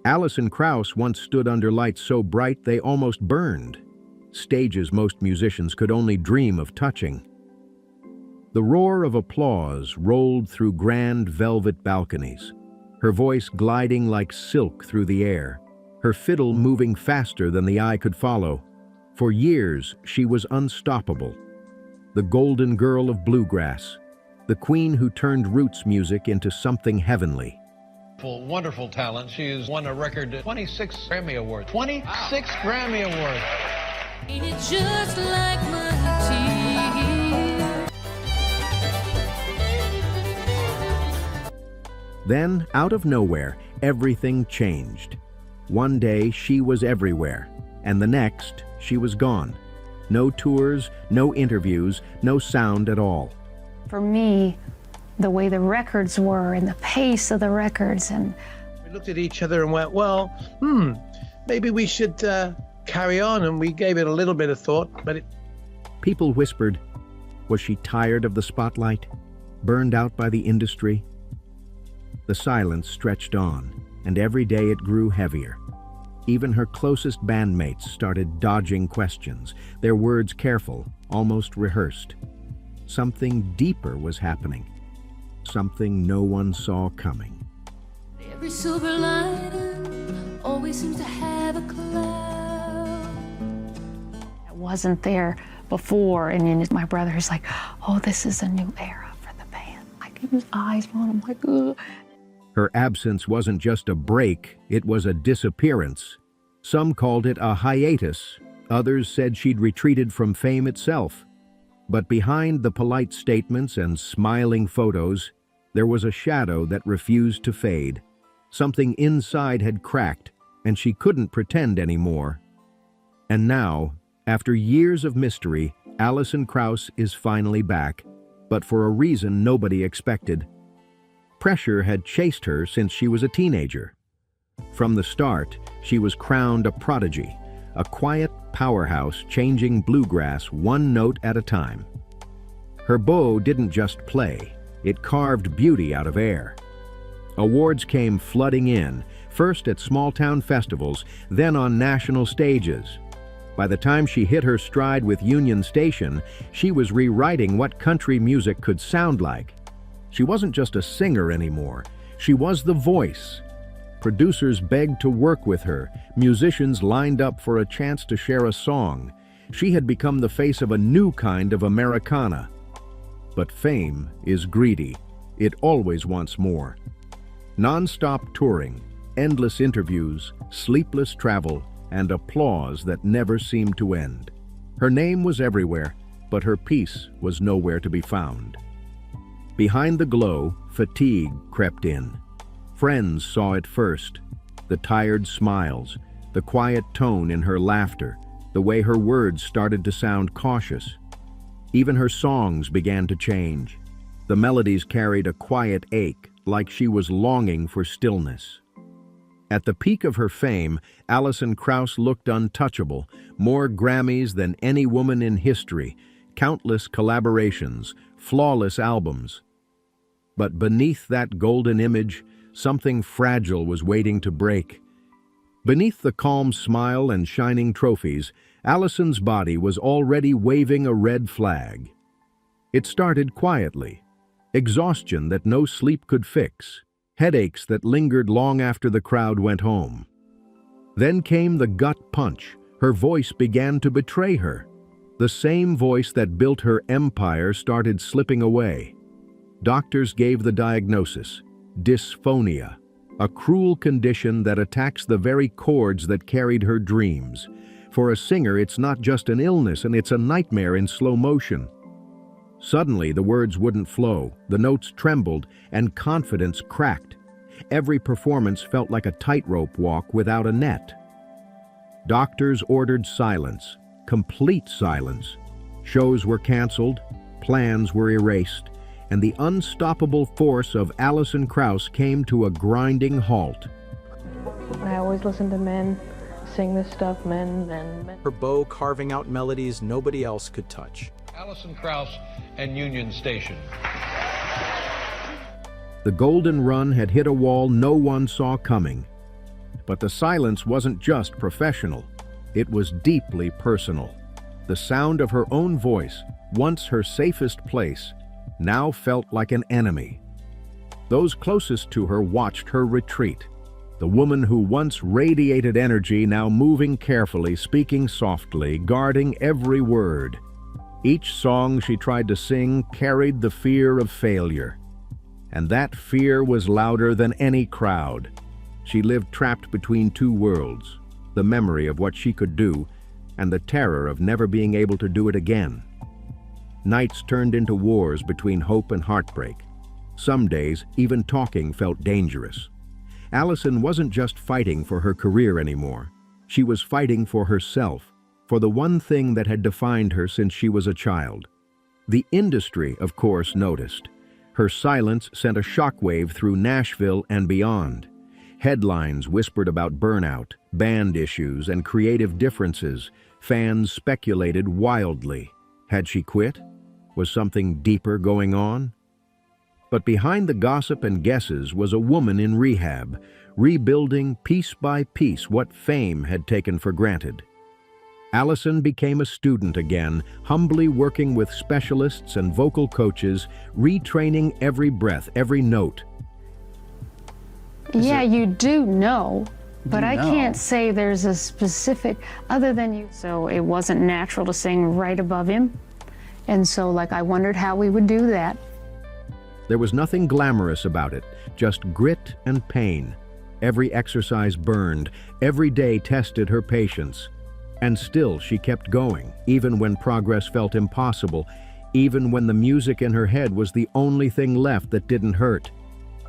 Alison Krauss once stood under lights so bright they almost burned, stages most musicians could only dream of touching. The roar of applause rolled through grand velvet balconies, her voice gliding like silk through the air, her fiddle moving faster than the eye could follow. For years, she was unstoppable. The golden girl of bluegrass, the queen who turned roots music into something heavenly. Wonderful talent. She has won a record 26 Grammy Awards. 26 Grammy Awards. Ain't it just like my tears? Then, out of nowhere, everything changed. One day, she was everywhere, and the next, she was gone. No tours, no interviews, no sound at all. For me, the way the records were and the pace of the records, and we looked at each other and went, well, maybe we should carry on, and we gave it a little bit of thought, but People whispered, was she tired of the spotlight? Burned out by the industry? The silence stretched on, and every day it grew heavier. Even her closest bandmates started dodging questions, their words careful, almost rehearsed. Something deeper was happening, something no one saw coming. Every silver lining always seems to have a cloud. I wasn't there before, and then my brother's like, oh, this is a new era for the band. Like, his eyes on him, like, ugh. Her absence wasn't just a break, it was a disappearance. Some called it a hiatus, others said she'd retreated from fame itself. But behind the polite statements and smiling photos, there was a shadow that refused to fade. Something inside had cracked, and she couldn't pretend anymore. And now, after years of mystery, Alison Krauss is finally back, but for a reason nobody expected. Pressure had chased her since she was a teenager. From the start, she was crowned a prodigy, a quiet powerhouse changing bluegrass one note at a time. Her bow didn't just play, it carved beauty out of air. Awards came flooding in, first at small-town festivals, then on national stages. By the time she hit her stride with Union Station, she was rewriting what country music could sound like. She wasn't just a singer anymore, she was the voice. Producers begged to work with her, musicians lined up for a chance to share a song. She had become the face of a new kind of Americana. But fame is greedy. It always wants more. Non-stop touring, endless interviews, sleepless travel, and applause that never seemed to end. Her name was everywhere, but her peace was nowhere to be found. Behind the glow, fatigue crept in. Friends saw it first. The tired smiles, the quiet tone in her laughter, the way her words started to sound cautious. Even her songs began to change. The melodies carried a quiet ache, like she was longing for stillness. At the peak of her fame, Alison Krauss looked untouchable, more Grammys than any woman in history, countless collaborations, flawless albums. But beneath that golden image, something fragile was waiting to break. Beneath the calm smile and shining trophies, Alison's body was already waving a red flag. It started quietly. Exhaustion that no sleep could fix. Headaches that lingered long after the crowd went home. Then came the gut punch. Her voice began to betray her. The same voice that built her empire started slipping away. Doctors gave the diagnosis: dysphonia, a cruel condition that attacks the very chords that carried her dreams. For a singer, it's not just an illness, and it's a nightmare in slow motion. Suddenly, the words wouldn't flow, the notes trembled, and confidence cracked. Every performance felt like a tightrope walk without a net. Doctors ordered silence, complete silence. Shows were canceled, plans were erased, and the unstoppable force of Alison Krauss came to a grinding halt. I always listen to men sing this stuff, men. Her bow carving out melodies nobody else could touch. Alison Krauss and Union Station. The golden run had hit a wall no one saw coming. But the silence wasn't just professional. It was deeply personal. The sound of her own voice, once her safest place, now felt like an enemy. Those closest to her watched her retreat. The woman who once radiated energy now moving carefully, speaking softly, guarding every word. Each song she tried to sing carried the fear of failure. And that fear was louder than any crowd. She lived trapped between two worlds, the memory of what she could do and the terror of never being able to do it again. Nights turned into wars between hope and heartbreak. Some days, even talking felt dangerous. Alison wasn't just fighting for her career anymore. She was fighting for herself, for the one thing that had defined her since she was a child. The industry, of course, noticed. Her silence sent a shockwave through Nashville and beyond. Headlines whispered about burnout, band issues, and creative differences. Fans speculated wildly. Had she quit? Was something deeper going on? But behind the gossip and guesses was a woman in rehab, rebuilding piece by piece what fame had taken for granted. Alison became a student again, humbly working with specialists and vocal coaches, retraining every breath, every note. Yeah, you do know, but I know. can't say there's a specific, other than you. So it wasn't natural to sing right above him. And so, I wondered how we would do that. There was nothing glamorous about it, just grit and pain. Every exercise burned, every day tested her patience. And still she kept going, even when progress felt impossible, even when the music in her head was the only thing left that didn't hurt.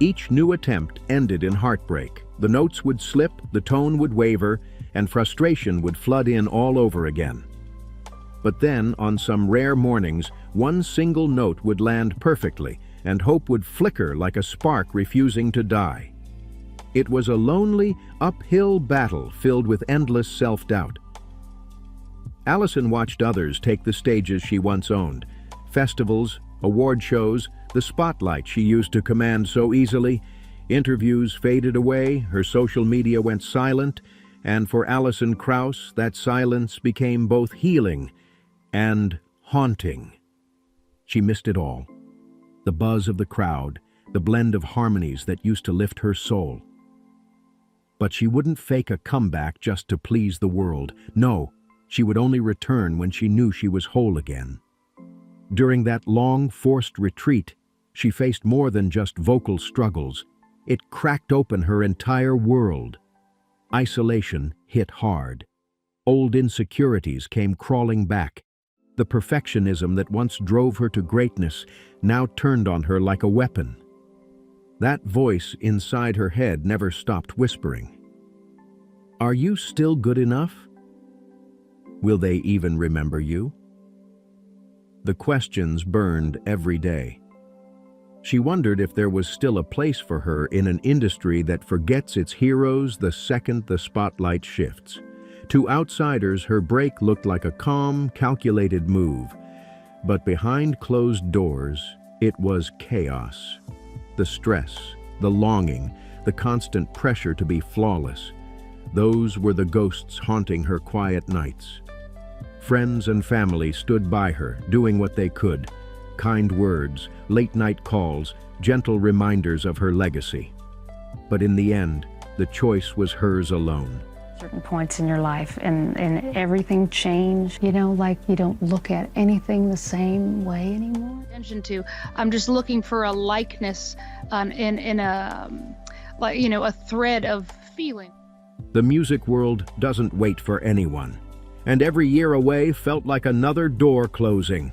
Each new attempt ended in heartbreak. The notes would slip, the tone would waver, and frustration would flood in all over again. But then, on some rare mornings, one single note would land perfectly, and hope would flicker like a spark refusing to die. It was a lonely, uphill battle filled with endless self-doubt. Alison watched others take the stages she once owned. Festivals, award shows, the spotlight she used to command so easily. Interviews faded away, her social media went silent, and for Alison Krauss, that silence became both healing and haunting. She missed it all. The buzz of the crowd, the blend of harmonies that used to lift her soul. But she wouldn't fake a comeback just to please the world. No, she would only return when she knew she was whole again. During that long, forced retreat, she faced more than just vocal struggles. It cracked open her entire world. Isolation hit hard. Old insecurities came crawling back. The perfectionism that once drove her to greatness now turned on her like a weapon. That voice inside her head never stopped whispering. Are you still good enough? Will they even remember you? The questions burned every day. She wondered if there was still a place for her in an industry that forgets its heroes the second the spotlight shifts. To outsiders, her break looked like a calm, calculated move. But behind closed doors, it was chaos. The stress, the longing, the constant pressure to be flawless. Those were the ghosts haunting her quiet nights. Friends and family stood by her, doing what they could. Kind words, late-night calls, gentle reminders of her legacy. But in the end, the choice was hers alone. Certain points in your life and everything changed, you don't look at anything the same way anymore. Attention to, I'm just looking for a likeness in a thread of feeling. The music world doesn't wait for anyone, and every year away felt like another door closing.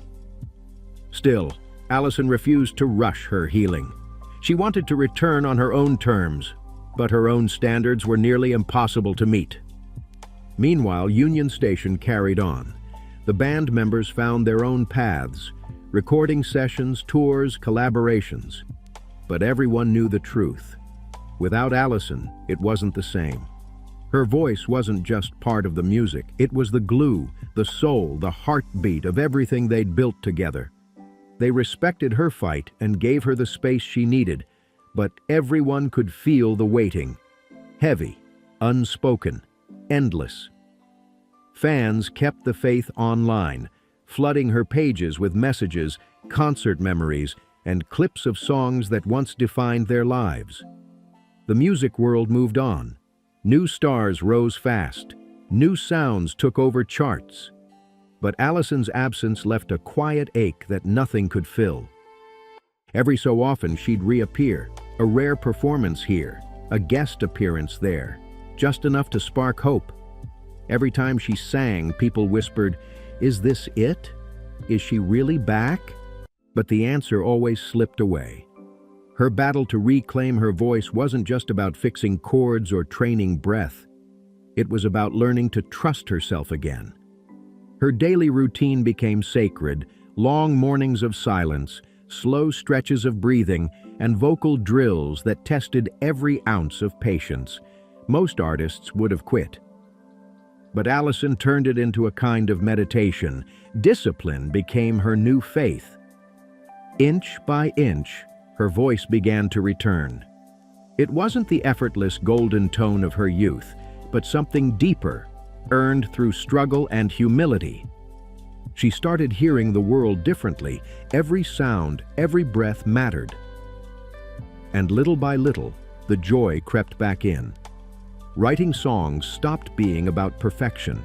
Still, Alison refused to rush her healing. She wanted to return on her own terms, but her own standards were nearly impossible to meet. Meanwhile, Union Station carried on. The band members found their own paths, recording sessions, tours, collaborations. But everyone knew the truth. Without Alison, it wasn't the same. Her voice wasn't just part of the music. It was the glue, the soul, the heartbeat of everything they'd built together. They respected her fight and gave her the space she needed, but everyone could feel the waiting. Heavy, unspoken, endless. Fans kept the faith online, flooding her pages with messages, concert memories, and clips of songs that once defined their lives. The music world moved on. New stars rose fast. New sounds took over charts. But Alison's absence left a quiet ache that nothing could fill. Every so often she'd reappear, a rare performance here, a guest appearance there, just enough to spark hope. Every time she sang, people whispered, "Is this it? Is she really back?" But the answer always slipped away. Her battle to reclaim her voice wasn't just about fixing chords or training breath. It was about learning to trust herself again. Her daily routine became sacred, long mornings of silence, slow stretches of breathing, and vocal drills that tested every ounce of patience. Most artists would have quit. But Alison turned it into a kind of meditation. Discipline became her new faith. Inch by inch, her voice began to return. It wasn't the effortless golden tone of her youth, but something deeper, earned through struggle and humility. She started hearing the world differently. Every sound, every breath mattered. And little by little, the joy crept back in. Writing songs stopped being about perfection.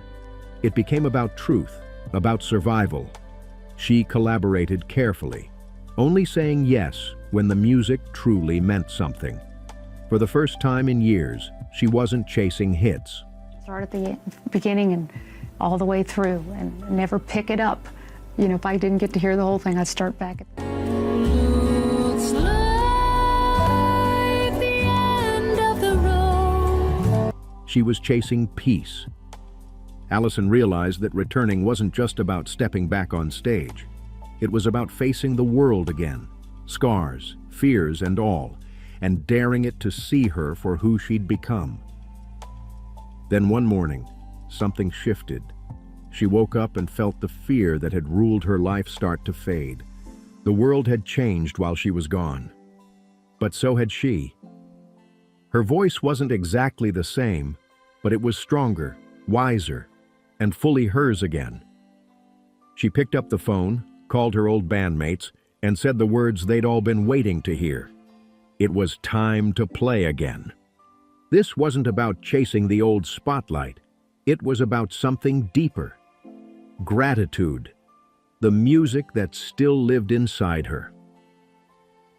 It became about truth, about survival. She collaborated carefully, only saying yes when the music truly meant something. For the first time in years, she wasn't chasing hits. Start at the beginning and all the way through and never pick it up. You know, if I didn't get to hear the whole thing, I'd start back at Looks like the end of the road. She was chasing peace. Alison realized that returning wasn't just about stepping back on stage. It was about facing the world again, scars, fears, and all, and daring it to see her for who she'd become. Then one morning, something shifted. She woke up and felt the fear that had ruled her life start to fade. The world had changed while she was gone. But so had she. Her voice wasn't exactly the same, but it was stronger, wiser, and fully hers again. She picked up the phone, called her old bandmates, and said the words they'd all been waiting to hear. It was time to play again. This wasn't about chasing the old spotlight. It was about something deeper. Gratitude. The music that still lived inside her.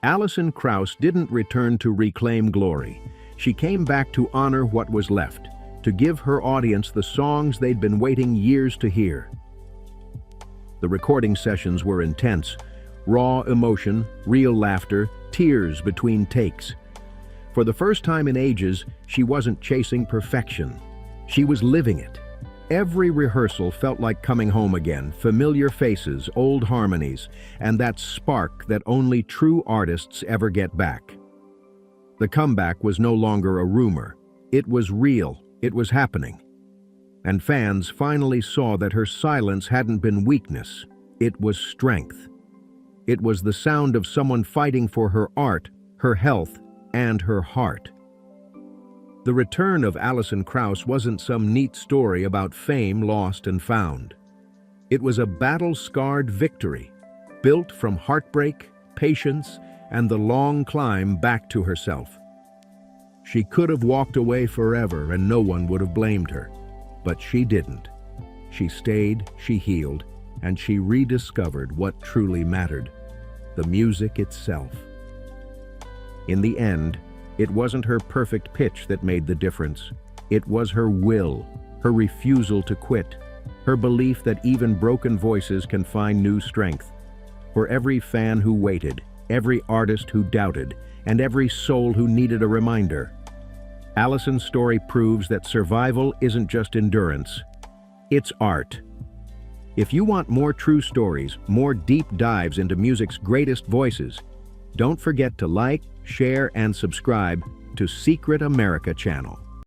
Alison Krauss didn't return to reclaim glory. She came back to honor what was left, to give her audience the songs they'd been waiting years to hear. The recording sessions were intense. Raw emotion, real laughter, tears between takes. For the first time in ages, she wasn't chasing perfection. She was living it. Every rehearsal felt like coming home again, familiar faces, old harmonies, and that spark that only true artists ever get back. The comeback was no longer a rumor. It was real. It was happening. And fans finally saw that her silence hadn't been weakness. It was strength. It was the sound of someone fighting for her art, her health, and her heart. The return of Alison Krauss wasn't some neat story about fame lost and found. It was a battle-scarred victory, built from heartbreak, patience, and the long climb back to herself. She could have walked away forever and no one would have blamed her, but she didn't. She stayed, she healed, and she rediscovered what truly mattered, the music itself. In the end, it wasn't her perfect pitch that made the difference. It was her will, her refusal to quit, her belief that even broken voices can find new strength. For every fan who waited, every artist who doubted, and every soul who needed a reminder, Alison's story proves that survival isn't just endurance, it's art. If you want more true stories, more deep dives into music's greatest voices, don't forget to like, share, and subscribe to Secret America channel.